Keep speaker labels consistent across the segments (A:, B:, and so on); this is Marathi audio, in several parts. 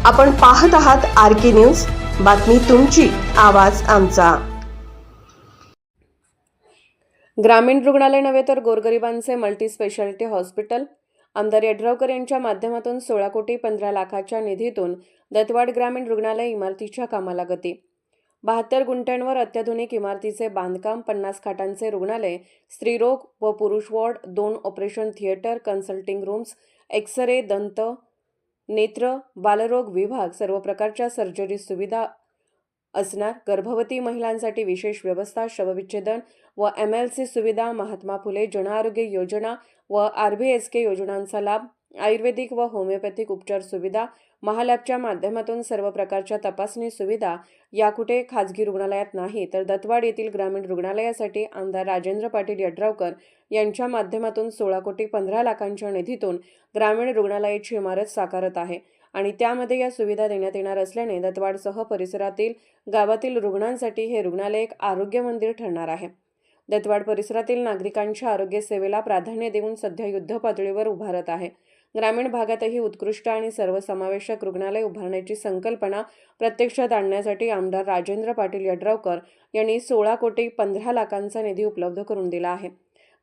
A: आपण पाहत आहात आर.के. न्यूज. बातमी तुमची, आवाज आमचा. ग्रामीण रुग्णालय नव्हे तर गोरगरिबांचे मल्टी स्पेशालिटी हॉस्पिटल. आमदार यड्रावकर यांच्या माध्यमातून 16 कोटी 15 लाखाच्या निधीतून दत्तवाड ग्रामीण रुग्णालय इमारतीच्या कामाला गती. 72 गुंठ्यांवर अत्याधुनिक इमारतीचे बांधकाम, 50 खाटांचे रुग्णालय, स्त्रीरोग व पुरुष ward, 2 operation theatre, consulting rooms, X-ray, दंत, नेत्र, बालरोग विभाग, सर्व प्रकारच्या सर्जरी सुविधा असणार. गर्भवती महिलांसाठी विशेष व्यवस्था, शवविच्छेदन व MLC सुविधा, महात्मा फुले जनआरोग्य योजना व RBSK योजनांचा लाभ, आयुर्वेदिक व होमिओपॅथिक उपचार सुविधा, महालॅबच्या माध्यमातून सर्व प्रकारच्या तपासणी सुविधा या कुठे खाजगी रुग्णालयात नाही तर दत्तवाड येथील ग्रामीण रुग्णालयासाठी आमदार राजेंद्र पाटील यड्रावकर यांच्या माध्यमातून 16 कोटी 15 लाखांच्या निधीतून ग्रामीण रुग्णालयाची इमारत साकारत आहे आणि त्यामध्ये या सुविधा देण्यात येणार असल्याने दत्तवाडसह परिसरातील गावातील रुग्णांसाठी हे रुग्णालय एक आरोग्य मंदिर ठरणार आहे. दत्तवाड परिसरातील नागरिकांच्या आरोग्य सेवेला प्राधान्य देऊन सध्या युद्ध पातळीवर उभारत आहे. ग्रामीण भागातही उत्कृष्ट आणि सर्वसमावेशक रुग्णालय उभारण्याची संकल्पना प्रत्यक्षात आणण्यासाठी आमदार राजेंद्र पाटील यड्रावकर यांनी 16 कोटी 15 लाखांचा निधी उपलब्ध करून दिला आहे.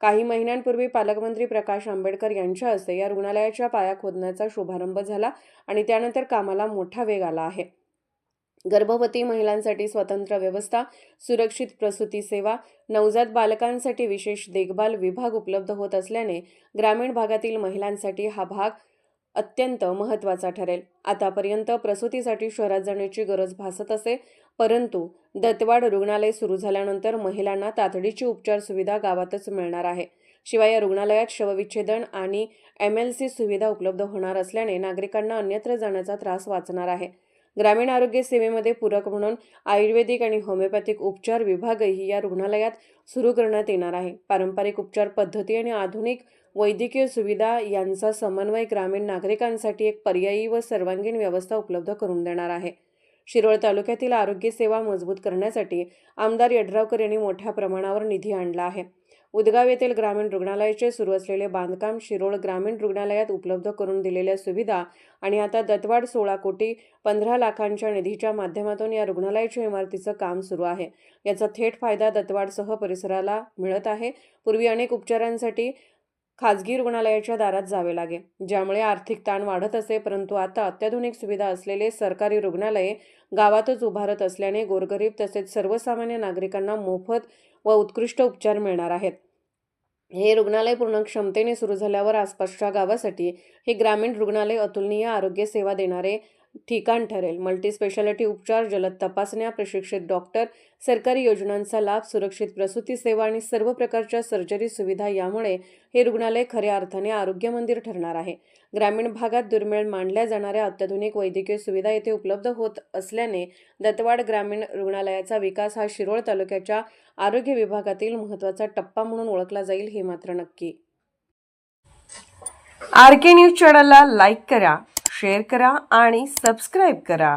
A: काही महिन्यांपूर्वी पालकमंत्री प्रकाश आंबेडकर यांच्या हस्ते या रुग्णालयाच्या पाया खोदण्याचा शुभारंभ झाला आणि त्यानंतर कामाला मोठा वेग आला आहे. गर्भवती महिलांसाठी स्वतंत्र व्यवस्था, सुरक्षित प्रसूती सेवा, नवजात बालकांसाठी विशेष देखभाल विभाग उपलब्ध होत असल्याने ग्रामीण भागातील महिलांसाठी हा भाग अत्यंत महत्त्वाचा ठरेल. आतापर्यंत प्रसूतीसाठी शहरात जाण्याची गरज भासत असे, परंतु दत्तवाड रुग्णालय सुरू झाल्यानंतर महिलांना तातडीची उपचार सुविधा गावातच मिळणार आहे. शिवाय या रुग्णालयात शवविच्छेदन आणि MLC सुविधा उपलब्ध होणार असल्याने नागरिकांना अन्यत्र जाण्याचा त्रास वाचणार आहे. ग्रामीण आरोग्य सेवेमध्ये पूरक म्हणून आयुर्वेदिक आणि होमिओपॅथिक उपचार विभागही या रुग्णालयात सुरू करण्यात येणार आहे. पारंपरिक उपचार पद्धती आणि आधुनिक वैद्यकीय सुविधा यांचा समन्वय ग्रामीण नागरिकांसाठी एक पर्यायी व सर्वांगीण व्यवस्था उपलब्ध करून देणार आहे. शिरोळ तालुक्यातील आरोग्य सेवा मजबूत करण्यासाठी आमदार यड्रावकर यांनी मोठ्या प्रमाणावर निधी आणला आहे. उदगाव येथील ग्रामीण रुग्णालयाचे सुरू असलेले बांधकाम, शिरोळ ग्रामीण रुग्णालयात उपलब्ध करून दिलेल्या सुविधा आणि आता दत्तवाड 16 कोटी 15 लाखांच्या निधीच्या माध्यमातून या रुग्णालयाच्या इमारतीचं काम सुरू आहे. याचा थेट फायदा दत्तवाडसह परिसराला मिळत आहे. पूर्वी अनेक उपचारांसाठी खाजगी रुग्णालयाच्या दारात जावे लागे, ज्यामुळे आर्थिक ताण वाढत असे, परंतु आता अत्याधुनिक सुविधा असलेले सरकारी रुग्णालये गावातच उभारत असल्याने गोरगरीब तसेच सर्वसामान्य नागरिकांना मोफत व उत्कृष्ट उपचार मिळणार आहेत. हे रुग्णालय पूर्ण क्षमतेने सुरू झाल्यावर आसपासच्या गावासाठी हे ग्रामीण रुग्णालय अतुलनीय आरोग्य सेवा देणारे ठिकाण ठरेल. मल्टी स्पेशालिटी उपचार, जलद तपासण्या, प्रशिक्षित डॉक्टर, सरकारी योजनांचा लाभ, सुरक्षित प्रसूती सेवा आणि सर्व प्रकारच्या सर्जरी सुविधा यामुळे हे रुग्णालय खऱ्या अर्थाने आरोग्य मंदिर ठरणार आहे. ग्रामीण भागात दुर्मिळ मानल्या जाणाऱ्या अत्याधुनिक वैद्यकीय सुविधा येथे उपलब्ध होत असल्याने दत्तवाड ग्रामीण रुग्णालयाचा विकास हा शिरोळ तालुक्याच्या आरोग्य विभागातील महत्त्वाचा टप्पा म्हणून ओळखला जाईल, हे मात्र नक्की. आर.के. न्यूज चॅनलला लाईक करा, शेअर करा आणि सबस्क्राईब करा.